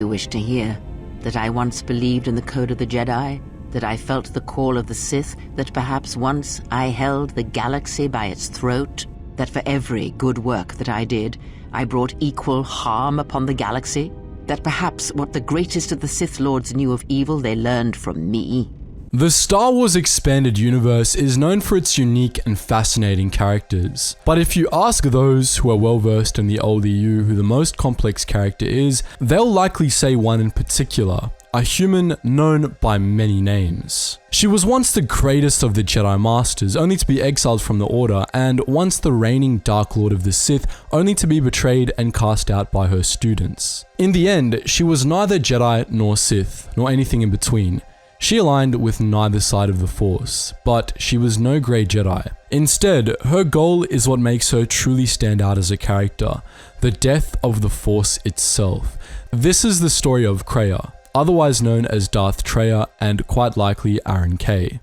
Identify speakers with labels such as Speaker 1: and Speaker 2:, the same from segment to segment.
Speaker 1: You wish to hear that I once believed in the code of the Jedi, that I felt the call of the Sith, that perhaps once I held the galaxy by its throat, that for every good work that I did, I brought equal harm upon the galaxy, that perhaps what the greatest of the Sith Lords knew of evil they learned from me.
Speaker 2: The Star Wars Expanded Universe is known for its unique and fascinating characters, but if you ask those who are well versed in the old EU who the most complex character is, they'll likely say one in particular, a human known by many names. She was once the greatest of the Jedi Masters, only to be exiled from the Order, and once the reigning Dark Lord of the Sith, only to be betrayed and cast out by her students. In the end, she was neither Jedi nor Sith, nor anything in between. She aligned with neither side of the Force, but she was no Grey Jedi. Instead, her goal is what makes her truly stand out as a character, the death of the Force itself. This is the story of Kreia, otherwise known as Darth Treya and quite likely Aaron K.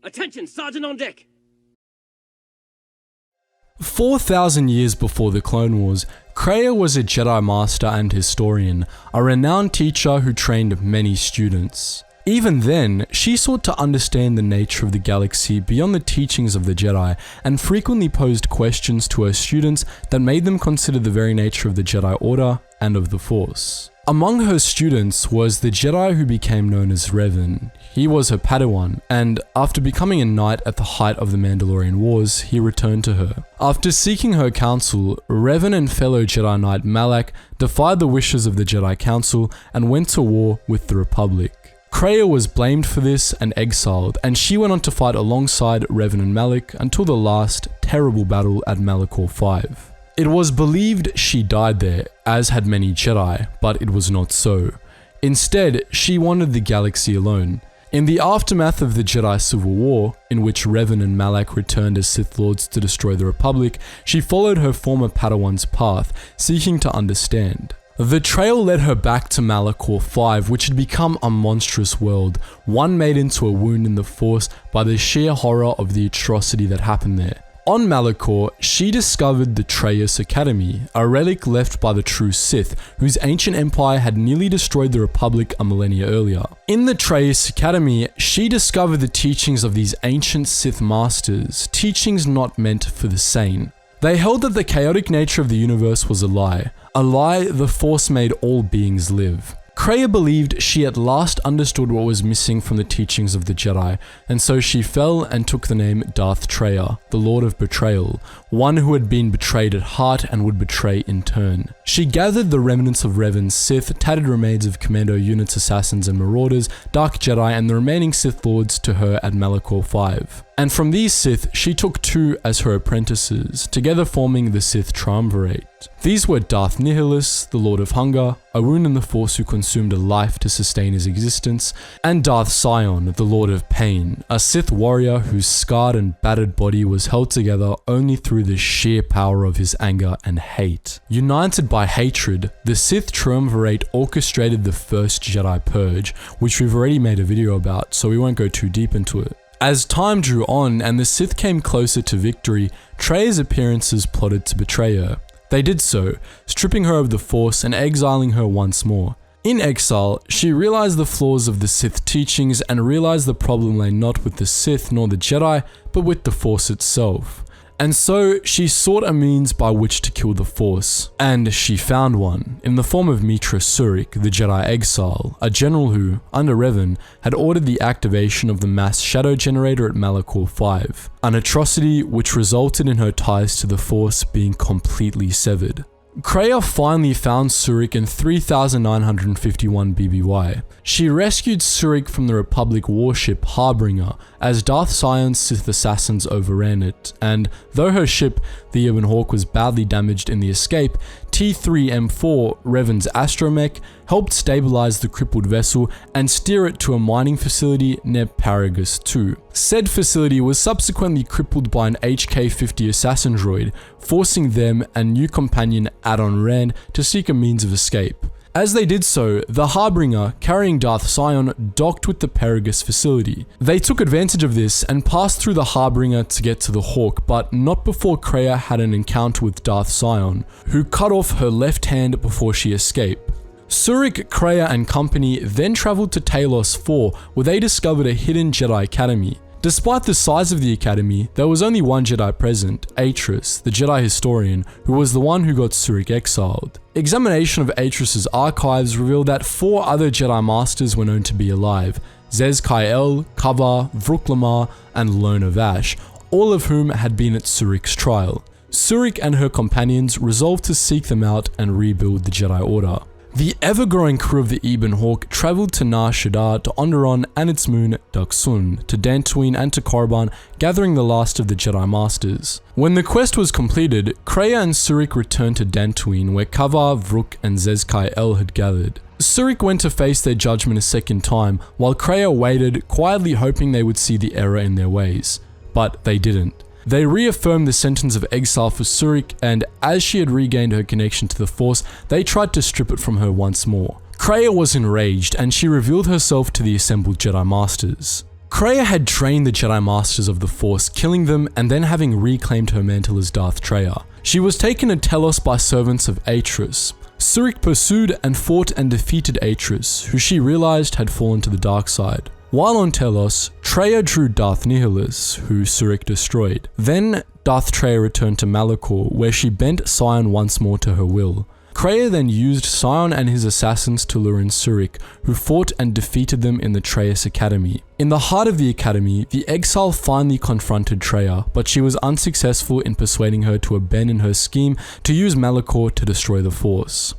Speaker 3: Attention, Sergeant on deck!
Speaker 2: 4,000 years before the Clone Wars, Kreia was a Jedi Master and historian, a renowned teacher who trained many students. Even then, she sought to understand the nature of the galaxy beyond the teachings of the Jedi, and frequently posed questions to her students that made them consider the very nature of the Jedi Order and of the Force. Among her students was the Jedi who became known as Revan. He was her Padawan, and after becoming a knight at the height of the Mandalorian Wars, he returned to her. After seeking her counsel, Revan and fellow Jedi Knight Malak defied the wishes of the Jedi Council and went to war with the Republic. Kreia was blamed for this and exiled, and she went on to fight alongside Revan and Malak until the last terrible battle at Malachor 5. It was believed she died there, as had many Jedi, but it was not so. Instead, she wandered the galaxy alone. In the aftermath of the Jedi Civil War, in which Revan and Malak returned as Sith Lords to destroy the Republic, she followed her former Padawan's path, seeking to understand. The trail led her back to Malachor 5, which had become a monstrous world, one made into a wound in the Force by the sheer horror of the atrocity that happened there. On Malachor, she discovered the Treyas Academy, a relic left by the true Sith, whose ancient empire had nearly destroyed the Republic a millennia earlier. In the Treyas Academy, she discovered the teachings of these ancient Sith masters, teachings not meant for the sane. They held that the chaotic nature of the universe was a lie the Force made all beings live. Kreia believed she at last understood what was missing from the teachings of the Jedi, and so she fell and took the name Darth Treya, the Lord of Betrayal, one who had been betrayed at heart and would betray in turn. She gathered the remnants of Revan's Sith, tattered remains of Commando units, assassins and marauders, Dark Jedi and the remaining Sith Lords to her at Malachor 5. And from these Sith, she took 2 as her apprentices, together forming the Sith Triumvirate. These were Darth Nihilus, the Lord of Hunger, a wound in the Force who consumed a life to sustain his existence, and Darth Sion, the Lord of Pain, a Sith warrior whose scarred and battered body was held together only through the sheer power of his anger and hate. United by hatred, the Sith Triumvirate orchestrated the first Jedi Purge, which we've already made a video about, so we won't go too deep into it. As time drew on and the Sith came closer to victory, Treia's appearances plotted to betray her. They did so, stripping her of the Force and exiling her once more. In exile, she realized the flaws of the Sith teachings and realized the problem lay not with the Sith nor the Jedi, but with the Force itself. And so, she sought a means by which to kill the Force. And she found one, in the form of Mitra Surik, the Jedi Exile, a general who, under Revan, had ordered the activation of the mass shadow generator at Malachor 5, an atrocity which resulted in her ties to the Force being completely severed. Kreia finally found Surik in 3951 BBY. She rescued Surik from the Republic warship Harbinger as Darth Sion's Sith assassins overran it, and though her ship, the Ebon Hawk, was badly damaged in the escape, T3M4, Revan's astromech, helped stabilize the crippled vessel and steer it to a mining facility near Paragus 2. Said facility was subsequently crippled by an HK-50 assassin droid, forcing them and new companion Adon Rand to seek a means of escape. As they did so, the Harbinger, carrying Darth Sion, docked with the Perigus facility. They took advantage of this and passed through the Harbinger to get to the Hawk, but not before Kreia had an encounter with Darth Sion, who cut off her left hand before she escaped. Surik, Kreia, and company then travelled to Talos 4, where they discovered a hidden Jedi Academy. Despite the size of the academy, there was only one Jedi present, Atris, the Jedi historian, who was the one who got Surik exiled. Examination of Atris's archives revealed that 4 other Jedi Masters were known to be alive, Zez Kai-El, Kavar, Vruk Lamar, and Lona Vash, all of whom had been at Surik's trial. Surik and her companions resolved to seek them out and rebuild the Jedi Order. The ever-growing crew of the Ebon Hawk travelled to Nar Shaddaa, to Onderon and its moon, Dxun, to Dantooine and to Korriban, gathering the last of the Jedi Masters. When the quest was completed, Kreia and Surik returned to Dantooine, where Kavar, Vruk, and Zez Kai-El had gathered. Surik went to face their judgment a second time, while Kreia waited, quietly hoping they would see the error in their ways. But they didn't. They reaffirmed the sentence of exile for Surik, and as she had regained her connection to the Force, they tried to strip it from her once more. Kreia was enraged, and she revealed herself to the assembled Jedi Masters. Kreia had trained the Jedi Masters of the Force, killing them and then having reclaimed her mantle as Darth Traya. She was taken to Telos by servants of Atris. Surik pursued and fought and defeated Atris, who she realized had fallen to the dark side. While on Telos, Traya drew Darth Nihilus, who Surik destroyed. Then, Darth Traya returned to Malachor, where she bent Sion once more to her will. Kreia then used Sion and his assassins to lure in Surik, who fought and defeated them in the Trayus Academy. In the heart of the Academy, the exile finally confronted Traya, but she was unsuccessful in persuading her to abandon her scheme to use Malachor to destroy the Force.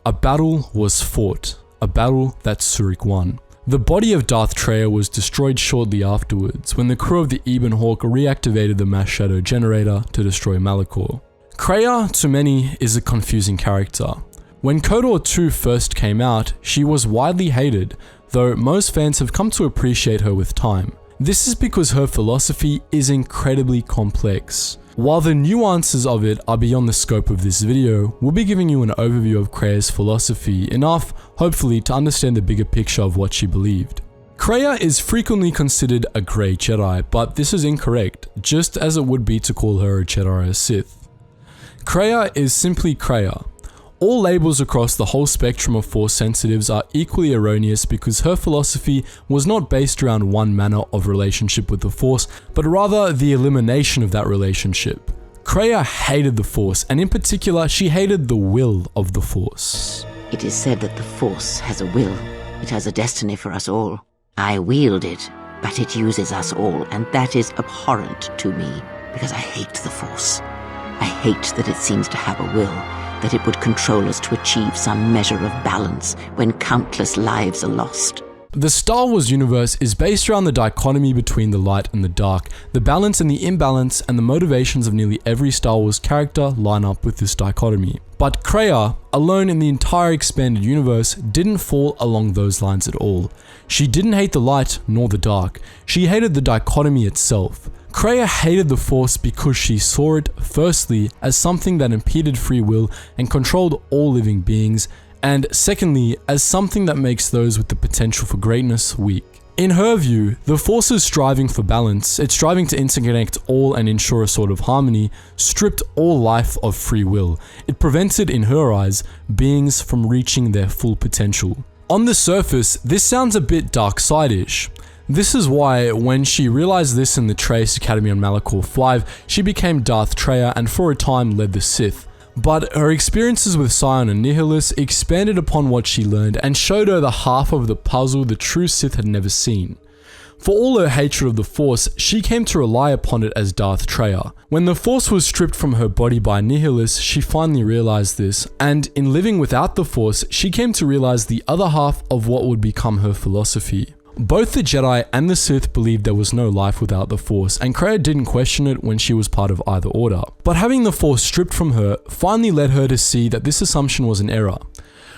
Speaker 2: A battle was fought, a battle that Surik won. The body of Darth Traya was destroyed shortly afterwards, when the crew of the Ebon Hawk reactivated the Mass Shadow Generator to destroy Malachor. Kreia, to many, is a confusing character. When KOTOR 2 first came out, she was widely hated, though most fans have come to appreciate her with time. This is because her philosophy is incredibly complex. While the nuances of it are beyond the scope of this video, we'll be giving you an overview of Kreia's philosophy, enough, hopefully, to understand the bigger picture of what she believed. Kreia is frequently considered a Grey Jedi, but this is incorrect, just as it would be to call her a Jedi or a Sith. Kreia is simply Kreia. All labels across the whole spectrum of Force sensitives are equally erroneous because her philosophy was not based around one manner of relationship with the Force, but rather the elimination of that relationship. Kreia hated the Force, and in particular, she hated the will of the Force.
Speaker 1: It is said that the Force has a will. It has a destiny for us all. I wield it, but it uses us all, and that is abhorrent to me, because I hate the Force. I hate that it seems to have a will, that it would control us to achieve some measure of balance when countless lives are lost.
Speaker 2: The Star Wars universe is based around the dichotomy between the light and the dark. The balance and the imbalance and the motivations of nearly every Star Wars character line up with this dichotomy. But Kreia, alone in the entire expanded universe, didn't fall along those lines at all. She didn't hate the light nor the dark. She hated the dichotomy itself. Kreia hated the Force because she saw it, firstly, as something that impeded free will and controlled all living beings, and secondly, as something that makes those with the potential for greatness weak. In her view, the Force's striving for balance, its striving to interconnect all and ensure a sort of harmony, stripped all life of free will. It prevented, in her eyes, beings from reaching their full potential. On the surface, this sounds a bit dark-side-ish. This is why, when she realized this in the Trayus Academy on Malachor 5, she became Darth Traya and for a time led the Sith. But her experiences with Sion and Nihilus expanded upon what she learned and showed her the half of the puzzle the true Sith had never seen. For all her hatred of the Force, she came to rely upon it as Darth Traya. When the Force was stripped from her body by Nihilus, she finally realized this, and in living without the Force, she came to realize the other half of what would become her philosophy. Both the Jedi and the Sith believed there was no life without the Force, and Kreia didn't question it when she was part of either order. But having the Force stripped from her finally led her to see that this assumption was an error.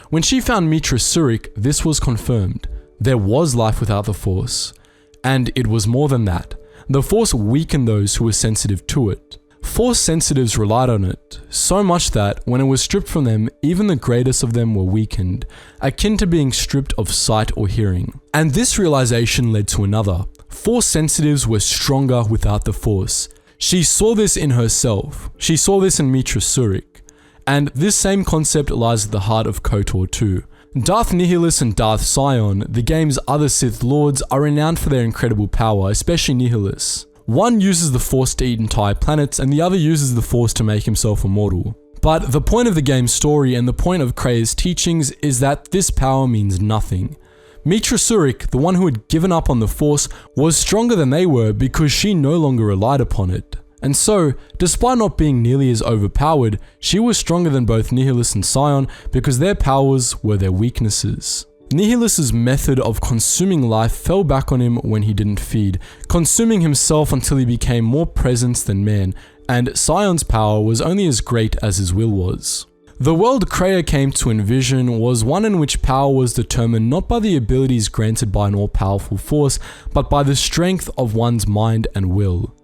Speaker 2: When she found Mitra Surik, this was confirmed. There was life without the Force. And it was more than that. The Force weakened those who were sensitive to it. Force sensitives relied on it, so much that when it was stripped from them, even the greatest of them were weakened, akin to being stripped of sight or hearing. And this realization led to another. Force sensitives were stronger without the Force. She saw this in herself. She saw this in Mitra Surik. And this same concept lies at the heart of KOTOR 2. Darth Nihilus and Darth Sion, the game's other Sith Lords, are renowned for their incredible power, especially Nihilus. One uses the Force to eat entire planets, and the other uses the Force to make himself immortal. But the point of the game's story and the point of Krea's teachings is that this power means nothing. Mitra Surik, the one who had given up on the Force, was stronger than they were because she no longer relied upon it. And so, despite not being nearly as overpowered, she was stronger than both Nihilus and Sion because their powers were their weaknesses. Nihilus's method of consuming life fell back on him when he didn't feed, consuming himself until he became more presence than man, and Sion's power was only as great as his will was. The world Krea came to envision was one in which power was determined not by the abilities granted by an all-powerful force, but by the strength of one's mind and will.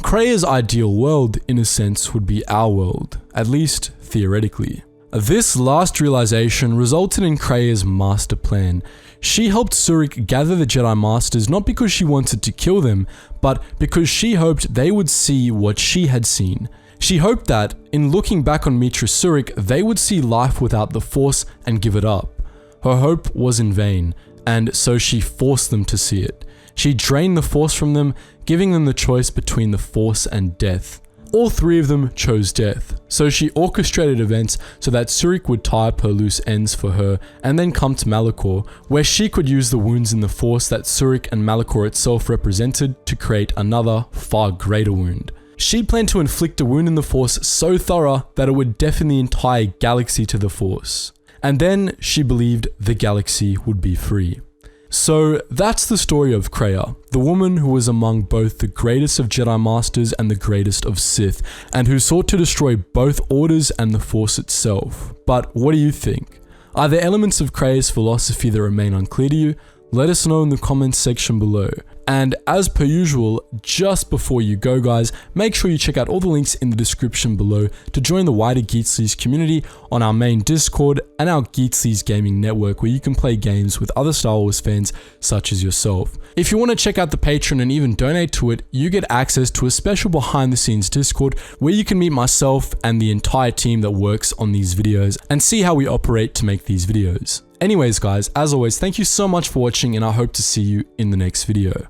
Speaker 2: Krea's ideal world, in a sense, would be our world, at least theoretically. This last realization resulted in Krea's master plan. She helped Surik gather the Jedi Masters not because she wanted to kill them, but because she hoped they would see what she had seen. She hoped that, in looking back on Mitra Surik, they would see life without the Force and give it up. Her hope was in vain, and so she forced them to see it. She drained the Force from them, giving them the choice between the Force and death. All three of them chose death, so she orchestrated events so that Surik would tie up her loose ends for her and then come to Malachor, where she could use the wounds in the Force that Surik and Malachor itself represented to create another, far greater wound. She planned to inflict a wound in the Force so thorough that it would deafen the entire galaxy to the Force. And then she believed the galaxy would be free. So that's the story of Krea, the woman who was among both the greatest of Jedi Masters and the greatest of Sith, and who sought to destroy both orders and the Force itself. But what do you think? Are there elements of Krea's philosophy that remain unclear to you? Let us know in the comments section below. And as per usual, just before you go guys, make sure you check out all the links in the description below to join the wider Geetsly's community on our main Discord and our Geetsly's gaming network where you can play games with other Star Wars fans such as yourself. If you want to check out the Patreon and even donate to it, you get access to a special behind the scenes Discord where you can meet myself and the entire team that works on these videos and see how we operate to make these videos. Anyways guys, as always, thank you so much for watching and I hope to see you in the next video.